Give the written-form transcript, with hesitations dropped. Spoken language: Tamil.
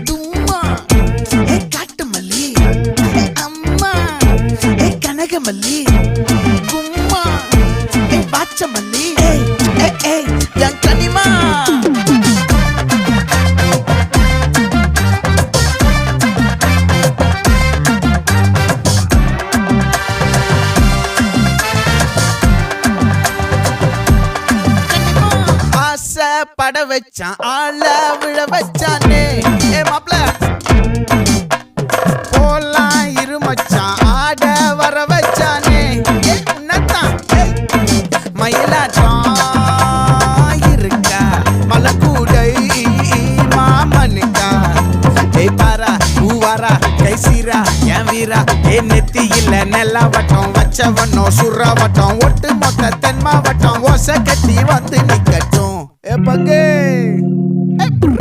தும்மா ஏ காட்டு மல்லி அம்மா ஏ கனகமல்லி கும்மா ஏ பாச்ச மல்லி என் கனிமா பட வச்சான் ஆள விழ வச்சானே ஏ மாப்ள போலாம் இருமச்சான் ஆட வர வச்சானே ஏ உன்னத்தான் மயிலாட்டம் இருக்கா மலக்கூடை மாமனுக்கா ஏய் பாரா பூவாரா கைசீரா என் வீரா ஏ நெத்தி இல்ல நெல்லா வட்டம் வச்சவனோ சுறா வட்டம் ஒட்டு மொத்த தென் மாவட்டம் ஓசை கட்டி வந்து நிக்கட்டும். É pra quem?